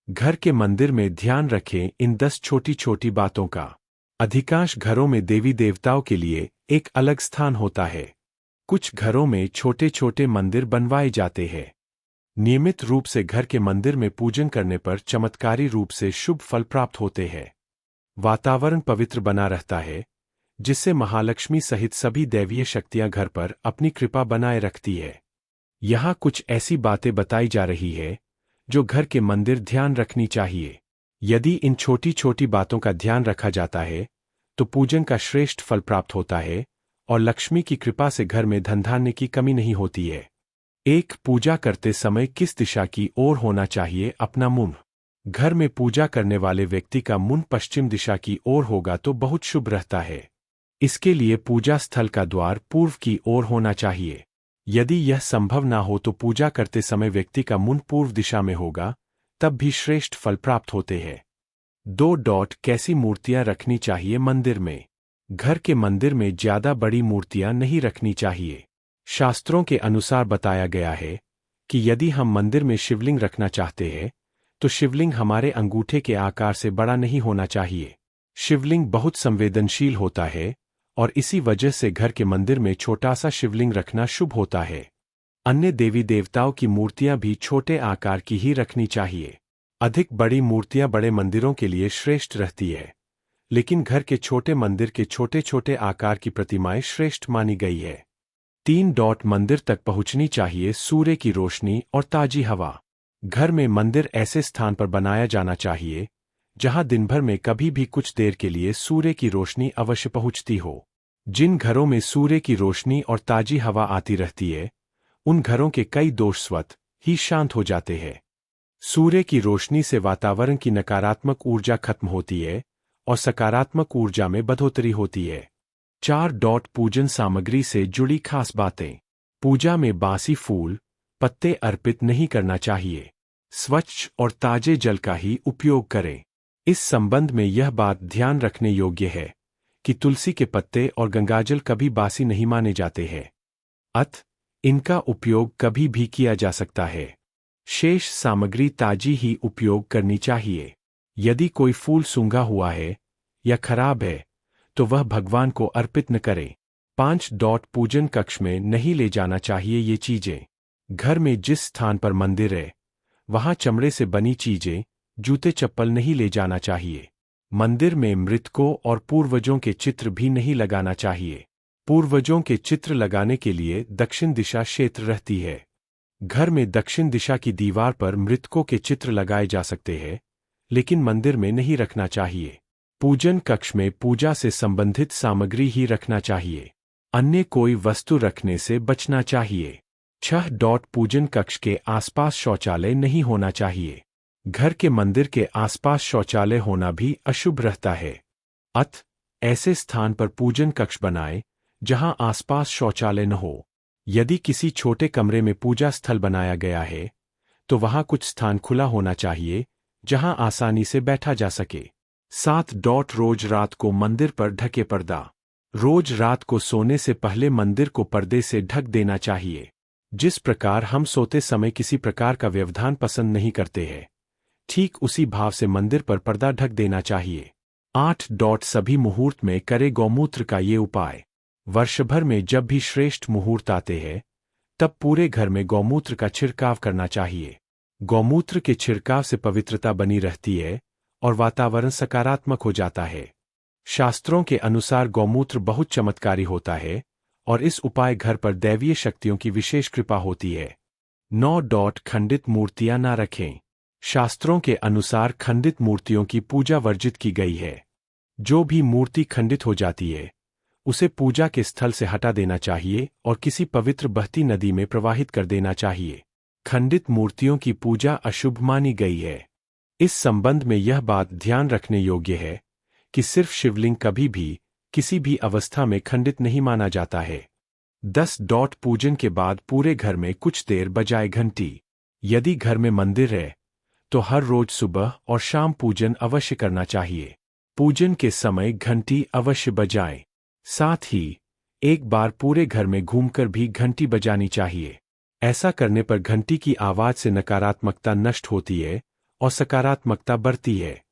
घर के मंदिर में ध्यान रखें इन 10 छोटी छोटी बातों का। अधिकांश घरों में देवी देवताओं के लिए एक अलग स्थान होता है। कुछ घरों में छोटे छोटे मंदिर बनवाए जाते हैं। नियमित रूप से घर के मंदिर में पूजन करने पर चमत्कारी रूप से शुभ फल प्राप्त होते हैं। वातावरण पवित्र बना रहता है, जिससे महालक्ष्मी सहित सभी दैवीय शक्तियां घर पर अपनी कृपा बनाए रखती है। यहाँ कुछ ऐसी बातें बताई जा रही है जो घर के मंदिर ध्यान रखनी चाहिए। यदि इन छोटी छोटी बातों का ध्यान रखा जाता है तो पूजन का श्रेष्ठ फल प्राप्त होता है और लक्ष्मी की कृपा से घर में धन धान्य की कमी नहीं होती है। एक, पूजा करते समय किस दिशा की ओर होना चाहिए अपना मुंह। घर में पूजा करने वाले व्यक्ति का मुंह पश्चिम दिशा की ओर होगा तो बहुत शुभ रहता है। इसके लिए पूजा स्थल का द्वार पूर्व की ओर होना चाहिए। यदि यह संभव ना हो तो पूजा करते समय व्यक्ति का मुंह पूर्व दिशा में होगा, तब भी श्रेष्ठ फल प्राप्त होते हैं। 2. कैसी मूर्तियां रखनी चाहिए मंदिर में। घर के मंदिर में ज्यादा बड़ी मूर्तियां नहीं रखनी चाहिए। शास्त्रों के अनुसार बताया गया है कि यदि हम मंदिर में शिवलिंग रखना चाहते हैं तो शिवलिंग हमारे अंगूठे के आकार से बड़ा नहीं होना चाहिए। शिवलिंग बहुत संवेदनशील होता है और इसी वजह से घर के मंदिर में छोटा सा शिवलिंग रखना शुभ होता है। अन्य देवी देवताओं की मूर्तियां भी छोटे आकार की ही रखनी चाहिए। अधिक बड़ी मूर्तियां बड़े मंदिरों के लिए श्रेष्ठ रहती है, लेकिन घर के छोटे मंदिर के छोटे छोटे आकार की प्रतिमाएं श्रेष्ठ मानी गई है। 3. मंदिर तक पहुंचनी चाहिए सूर्य की रोशनी और ताजी हवा। घर में मंदिर ऐसे स्थान पर बनाया जाना चाहिए जहां दिन भर में कभी भी कुछ देर के लिए सूर्य की रोशनी अवश्य पहुंचती हो। जिन घरों में सूर्य की रोशनी और ताजी हवा आती रहती है, उन घरों के कई दोष स्वतः ही शांत हो जाते हैं। सूर्य की रोशनी से वातावरण की नकारात्मक ऊर्जा खत्म होती है और सकारात्मक ऊर्जा में बढ़ोतरी होती है। 4. पूजन सामग्री से जुड़ी खास बातें। पूजा में बासी फूल, पत्ते अर्पित नहीं करना चाहिए। स्वच्छ और ताजे जल का ही उपयोग करें। इस संबंध में यह बात ध्यान रखने योग्य है कि तुलसी के पत्ते और गंगाजल कभी बासी नहीं माने जाते हैं, अतः इनका उपयोग कभी भी किया जा सकता है। शेष सामग्री ताजी ही उपयोग करनी चाहिए। यदि कोई फूल सूंघा हुआ है या खराब है तो वह भगवान को अर्पित न करें। 5. पूजन कक्ष में नहीं ले जाना चाहिए ये चीजें। घर में जिस स्थान पर मंदिर है वहां चमड़े से बनी चीजें, जूते चप्पल नहीं ले जाना चाहिए। मंदिर में मृतकों और पूर्वजों के चित्र भी नहीं लगाना चाहिए। पूर्वजों के चित्र लगाने के लिए दक्षिण दिशा क्षेत्र रहती है। घर में दक्षिण दिशा की दीवार पर मृतकों के चित्र लगाए जा सकते हैं, लेकिन मंदिर में नहीं रखना चाहिए। पूजन कक्ष में पूजा से संबंधित सामग्री ही रखना चाहिए। अन्य कोई वस्तु रखने से बचना चाहिए। 6. पूजन कक्ष के आसपास शौचालय नहीं होना चाहिए। घर के मंदिर के आसपास शौचालय होना भी अशुभ रहता है, अतः ऐसे स्थान पर पूजन कक्ष बनाएं जहां आसपास शौचालय न हो। यदि किसी छोटे कमरे में पूजा स्थल बनाया गया है तो वहां कुछ स्थान खुला होना चाहिए जहां आसानी से बैठा जा सके। 7. रोज रात को मंदिर पर ढके पर्दा। रोज रात को सोने से पहले मंदिर को पर्दे से ढक देना चाहिए। जिस प्रकार हम सोते समय किसी प्रकार का व्यवधान पसंद नहीं करते हैं, ठीक उसी भाव से मंदिर पर पर्दा ढक देना चाहिए। 8. सभी मुहूर्त में करे गौमूत्र का ये उपाय। वर्ष भर में जब भी श्रेष्ठ मुहूर्त आते हैं तब पूरे घर में गौमूत्र का छिड़काव करना चाहिए। गौमूत्र के छिड़काव से पवित्रता बनी रहती है और वातावरण सकारात्मक हो जाता है। शास्त्रों के अनुसार गौमूत्र बहुत चमत्कारी होता है और इस उपाय घर पर दैवीय शक्तियों की विशेष कृपा होती है। 9. खंडित मूर्तियां ना रखें। शास्त्रों के अनुसार खंडित मूर्तियों की पूजा वर्जित की गई है। जो भी मूर्ति खंडित हो जाती है उसे पूजा के स्थल से हटा देना चाहिए और किसी पवित्र बहती नदी में प्रवाहित कर देना चाहिए। खंडित मूर्तियों की पूजा अशुभ मानी गई है। इस संबंध में यह बात ध्यान रखने योग्य है कि सिर्फ शिवलिंग कभी भी किसी भी अवस्था में खंडित नहीं माना जाता है। 10. पूजन के बाद पूरे घर में कुछ देर बजाए घंटी। यदि घर में मंदिर है तो हर रोज सुबह और शाम पूजन अवश्य करना चाहिए। पूजन के समय घंटी अवश्य बजाएं। साथ ही एक बार पूरे घर में घूमकर भी घंटी बजानी चाहिए। ऐसा करने पर घंटी की आवाज से नकारात्मकता नष्ट होती है और सकारात्मकता बढ़ती है।